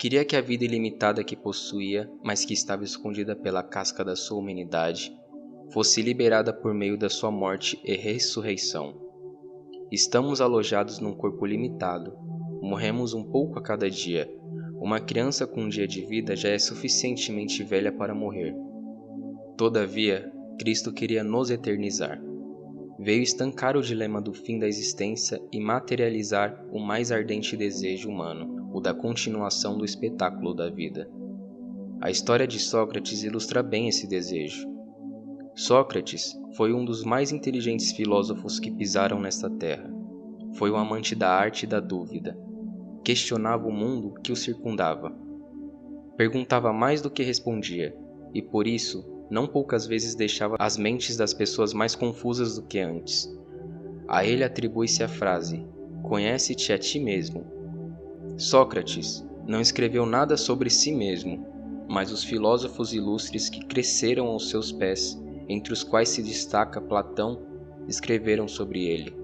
Queria que a vida ilimitada que possuía, mas que estava escondida pela casca da sua humanidade, fosse liberada por meio da sua morte e ressurreição. Estamos alojados num corpo limitado, morremos um pouco a cada dia. Uma criança com um dia de vida já é suficientemente velha para morrer. Todavia, Cristo queria nos eternizar. Veio estancar o dilema do fim da existência e materializar o mais ardente desejo humano, o da continuação do espetáculo da vida. A história de Sócrates ilustra bem esse desejo. Sócrates foi um dos mais inteligentes filósofos que pisaram nesta terra. Foi um amante da arte e da dúvida. Questionava o mundo que o circundava. Perguntava mais do que respondia, e por isso, não poucas vezes deixava as mentes das pessoas mais confusas do que antes. A ele atribui-se a frase: "Conhece-te a ti mesmo". Sócrates não escreveu nada sobre si mesmo, mas os filósofos ilustres que cresceram aos seus pés, entre os quais se destaca Platão, escreveram sobre ele.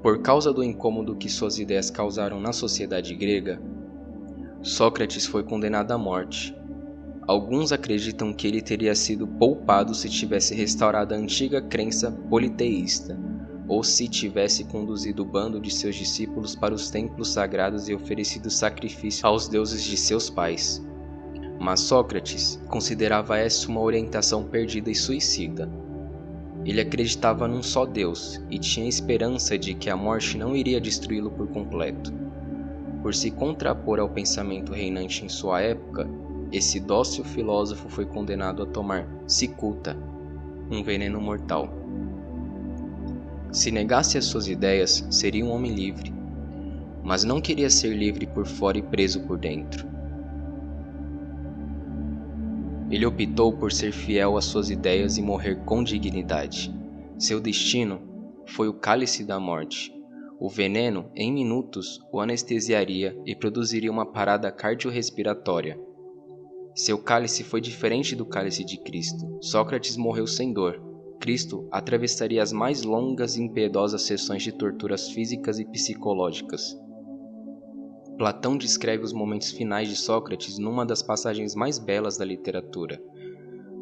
Por causa do incômodo que suas ideias causaram na sociedade grega, Sócrates foi condenado à morte. Alguns acreditam que ele teria sido poupado se tivesse restaurado a antiga crença politeísta, ou se tivesse conduzido o bando de seus discípulos para os templos sagrados e oferecido sacrifício aos deuses de seus pais. Mas Sócrates considerava essa uma orientação perdida e suicida. Ele acreditava num só Deus e tinha esperança de que a morte não iria destruí-lo por completo. Por se contrapor ao pensamento reinante em sua época, esse dócil filósofo foi condenado a tomar cicuta, um veneno mortal. Se negasse as suas ideias, seria um homem livre, mas não queria ser livre por fora e preso por dentro. Ele optou por ser fiel às suas ideias e morrer com dignidade. Seu destino foi o cálice da morte. O veneno, em minutos, o anestesiaria e produziria uma parada cardiorrespiratória. Seu cálice foi diferente do cálice de Cristo. Sócrates morreu sem dor. Cristo atravessaria as mais longas e impiedosas sessões de torturas físicas e psicológicas. Platão descreve os momentos finais de Sócrates numa das passagens mais belas da literatura.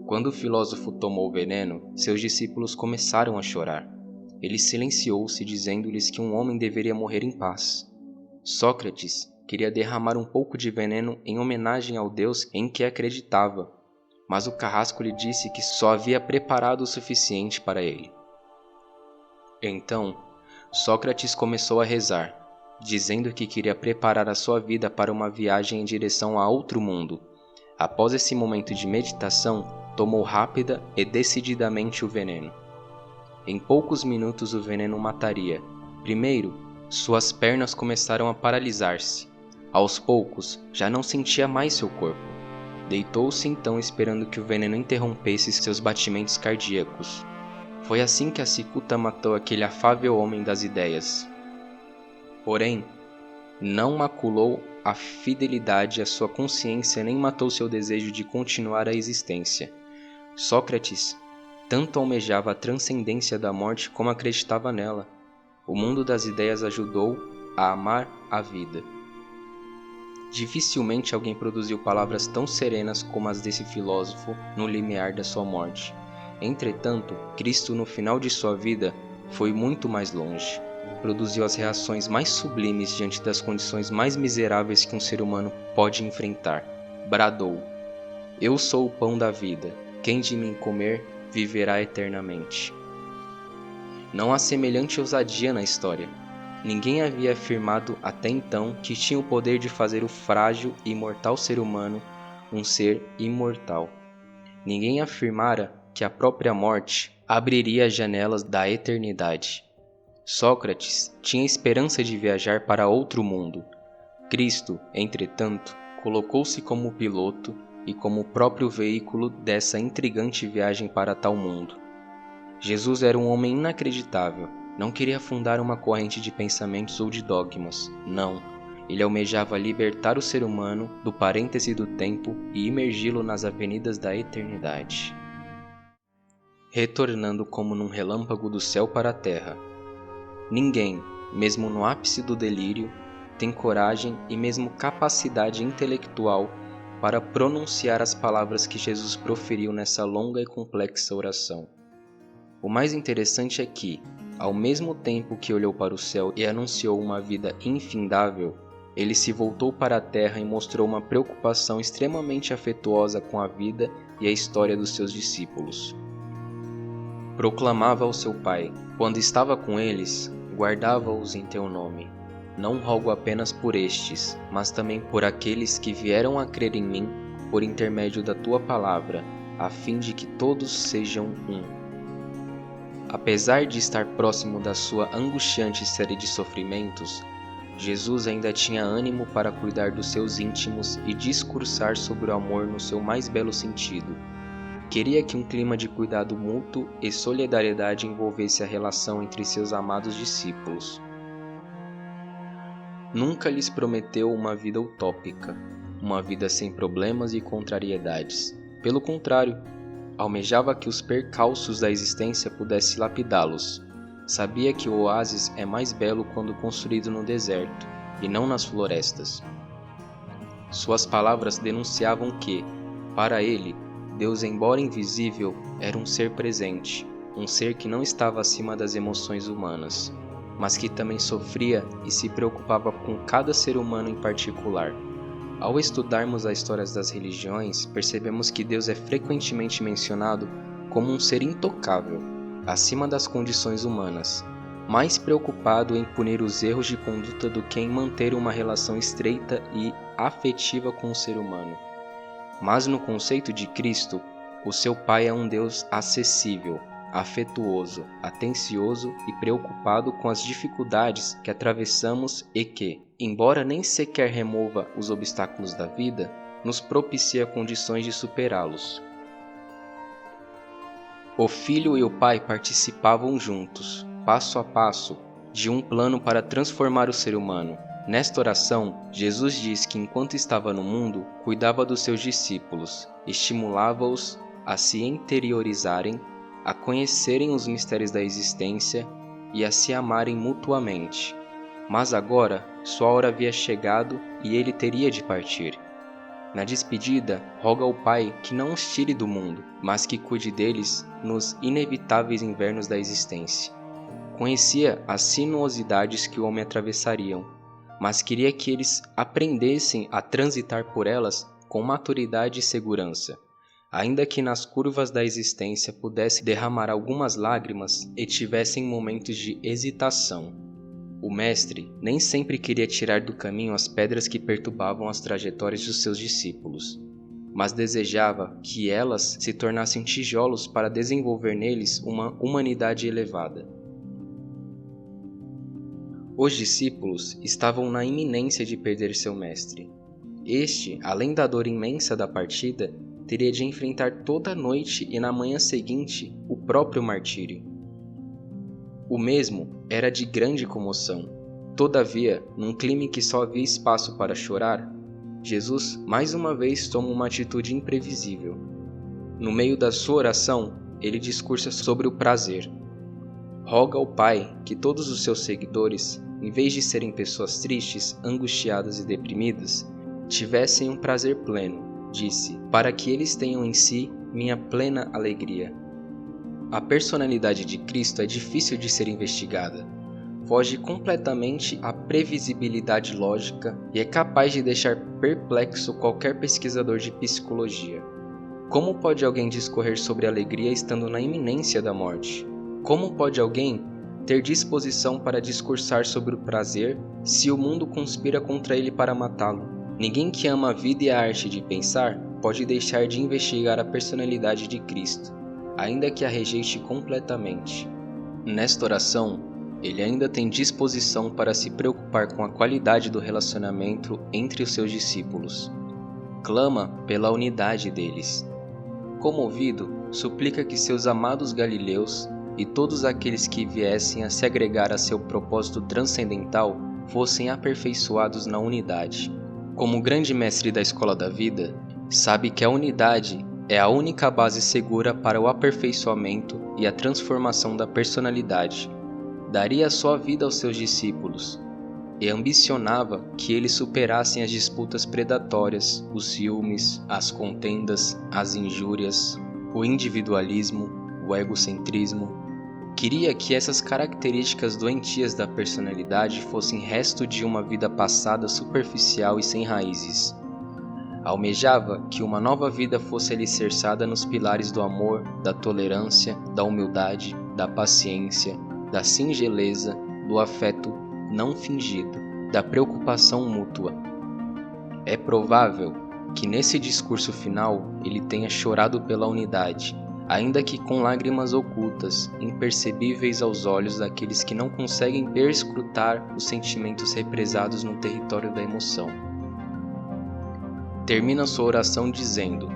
Quando o filósofo tomou o veneno, seus discípulos começaram a chorar. Ele silenciou-se, dizendo-lhes que um homem deveria morrer em paz. Sócrates queria derramar um pouco de veneno em homenagem ao Deus em que acreditava, mas o carrasco lhe disse que só havia preparado o suficiente para ele. Então, Sócrates começou a rezar, dizendo que queria preparar a sua vida para uma viagem em direção a outro mundo. Após esse momento de meditação, tomou rápida e decididamente o veneno. Em poucos minutos o veneno o mataria. Primeiro, suas pernas começaram a paralisar-se. Aos poucos, já não sentia mais seu corpo. Deitou-se então esperando que o veneno interrompesse seus batimentos cardíacos. Foi assim que a cicuta matou aquele afável homem das ideias. Porém, não maculou a fidelidade à sua consciência nem matou seu desejo de continuar a existência. Sócrates tanto almejava a transcendência da morte como acreditava nela. O mundo das ideias ajudou a amar a vida. Dificilmente alguém produziu palavras tão serenas como as desse filósofo no limiar da sua morte. Entretanto, Cristo no final de sua vida foi muito mais longe. Produziu as reações mais sublimes diante das condições mais miseráveis que um ser humano pode enfrentar. Bradou: "Eu sou o pão da vida. Quem de mim comer, viverá eternamente." Não há semelhante ousadia na história. Ninguém havia afirmado até então que tinha o poder de fazer o frágil e imortal ser humano um ser imortal. Ninguém afirmara que a própria morte abriria as janelas da eternidade. Sócrates tinha esperança de viajar para outro mundo. Cristo, entretanto, colocou-se como piloto e como o próprio veículo dessa intrigante viagem para tal mundo. Jesus era um homem inacreditável. Não queria fundar uma corrente de pensamentos ou de dogmas. Não. Ele almejava libertar o ser humano do parêntese do tempo e imergi-lo nas avenidas da eternidade. Retornando como num relâmpago do céu para a terra. Ninguém, mesmo no ápice do delírio, tem coragem e mesmo capacidade intelectual para pronunciar as palavras que Jesus proferiu nessa longa e complexa oração. O mais interessante é que, ao mesmo tempo que olhou para o céu e anunciou uma vida infindável, ele se voltou para a terra e mostrou uma preocupação extremamente afetuosa com a vida e a história dos seus discípulos. Proclamava ao seu Pai: quando estava com eles, guardava-os em teu nome. Não rogo apenas por estes, mas também por aqueles que vieram a crer em mim por intermédio da tua palavra, a fim de que todos sejam um. Apesar de estar próximo da sua angustiante série de sofrimentos, Jesus ainda tinha ânimo para cuidar dos seus íntimos e discursar sobre o amor no seu mais belo sentido. Queria que um clima de cuidado mútuo e solidariedade envolvesse a relação entre seus amados discípulos. Nunca lhes prometeu uma vida utópica, uma vida sem problemas e contrariedades. Pelo contrário, almejava que os percalços da existência pudessem lapidá-los. Sabia que o oásis é mais belo quando construído no deserto, e não nas florestas. Suas palavras denunciavam que, para ele, Deus, embora invisível, era um ser presente, um ser que não estava acima das emoções humanas, mas que também sofria e se preocupava com cada ser humano em particular. Ao estudarmos as histórias das religiões, percebemos que Deus é frequentemente mencionado como um ser intocável, acima das condições humanas, mais preocupado em punir os erros de conduta do que em manter uma relação estreita e afetiva com o ser humano. Mas no conceito de Cristo, o seu Pai é um Deus acessível, afetuoso, atencioso e preocupado com as dificuldades que atravessamos e que, embora nem sequer remova os obstáculos da vida, nos propicia condições de superá-los. O Filho e o Pai participavam juntos, passo a passo, de um plano para transformar o ser humano. Nesta oração, Jesus diz que enquanto estava no mundo, cuidava dos seus discípulos, estimulava-os a se interiorizarem, a conhecerem os mistérios da existência e a se amarem mutuamente. Mas agora, sua hora havia chegado e ele teria de partir. Na despedida, roga ao Pai que não os tire do mundo, mas que cuide deles nos inevitáveis invernos da existência. Conhecia as sinuosidades que o homem atravessariam, mas queria que eles aprendessem a transitar por elas com maturidade e segurança, ainda que nas curvas da existência pudessem derramar algumas lágrimas e tivessem momentos de hesitação. O mestre nem sempre queria tirar do caminho as pedras que perturbavam as trajetórias dos seus discípulos, mas desejava que elas se tornassem tijolos para desenvolver neles uma humanidade elevada. Os discípulos estavam na iminência de perder seu mestre. Este, além da dor imensa da partida, teria de enfrentar toda a noite e na manhã seguinte o próprio martírio. O mesmo era de grande comoção. Todavia, num clima em que só havia espaço para chorar, Jesus mais uma vez toma uma atitude imprevisível. No meio da sua oração, ele discursa sobre o prazer. Roga ao Pai que todos os seus seguidores, em vez de serem pessoas tristes, angustiadas e deprimidas, tivessem um prazer pleno, disse, para que eles tenham em si minha plena alegria. A personalidade de Cristo é difícil de ser investigada. Foge completamente à previsibilidade lógica e é capaz de deixar perplexo qualquer pesquisador de psicologia. Como pode alguém discorrer sobre alegria estando na iminência da morte? Como pode alguém ter disposição para discursar sobre o prazer se o mundo conspira contra ele para matá-lo? Ninguém que ama a vida e a arte de pensar pode deixar de investigar a personalidade de Cristo, ainda que a rejeite completamente. Nesta oração, ele ainda tem disposição para se preocupar com a qualidade do relacionamento entre os seus discípulos. Clama pela unidade deles. Comovido, suplica que seus amados galileus e todos aqueles que viessem a se agregar a seu propósito transcendental fossem aperfeiçoados na unidade. Como grande mestre da escola da vida, sabe que a unidade é a única base segura para o aperfeiçoamento e a transformação da personalidade. Daria a sua vida aos seus discípulos. e ambicionava que eles superassem as disputas predatórias, os ciúmes, as contendas, as injúrias, o individualismo, o egocentrismo. Queria que essas características doentias da personalidade fossem resto de uma vida passada superficial e sem raízes. Almejava que uma nova vida fosse alicerçada nos pilares do amor, da tolerância, da humildade, da paciência, da singeleza, do afeto não fingido, da preocupação mútua. É provável que nesse discurso final ele tenha chorado pela unidade, ainda que com lágrimas ocultas, impercebíveis aos olhos daqueles que não conseguem perscrutar os sentimentos represados no território da emoção. Termina sua oração dizendo: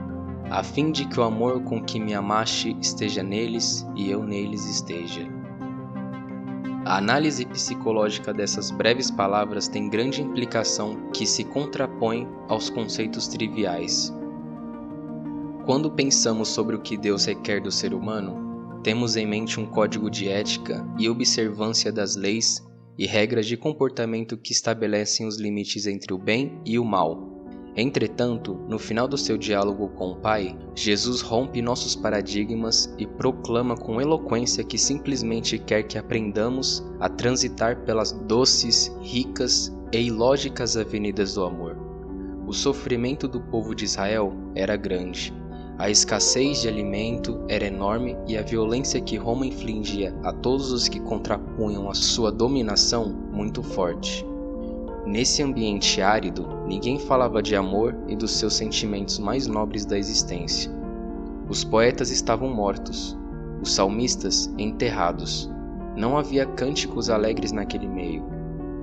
a fim de que o amor com que me amaste esteja neles e eu neles esteja. A análise psicológica dessas breves palavras tem grande implicação que se contrapõe aos conceitos triviais. Quando pensamos sobre o que Deus requer do ser humano, temos em mente um código de ética e observância das leis e regras de comportamento que estabelecem os limites entre o bem e o mal. Entretanto, no final do seu diálogo com o Pai, Jesus rompe nossos paradigmas e proclama com eloquência que simplesmente quer que aprendamos a transitar pelas doces, ricas e ilógicas avenidas do amor. O sofrimento do povo de Israel era grande, a escassez de alimento era enorme e a violência que Roma infligia a todos os que contrapunham a sua dominação muito forte. Nesse ambiente árido, ninguém falava de amor e dos seus sentimentos mais nobres da existência. Os poetas estavam mortos, os salmistas enterrados. Não havia cânticos alegres naquele meio,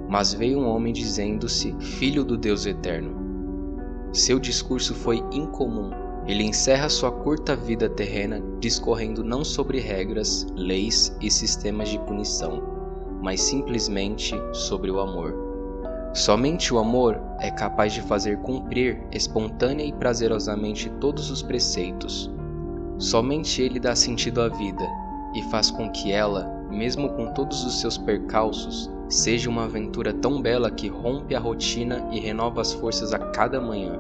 mas veio um homem dizendo-se Filho do Deus Eterno. Seu discurso foi incomum. Ele encerra sua curta vida terrena discorrendo não sobre regras, leis e sistemas de punição, mas simplesmente sobre o amor. Somente o amor é capaz de fazer cumprir espontânea e prazerosamente todos os preceitos. Somente ele dá sentido à vida e faz com que ela, mesmo com todos os seus percalços, seja uma aventura tão bela que rompe a rotina e renova as forças a cada manhã.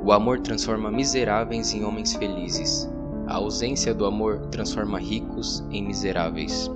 O amor transforma miseráveis em homens felizes. A ausência do amor transforma ricos em miseráveis.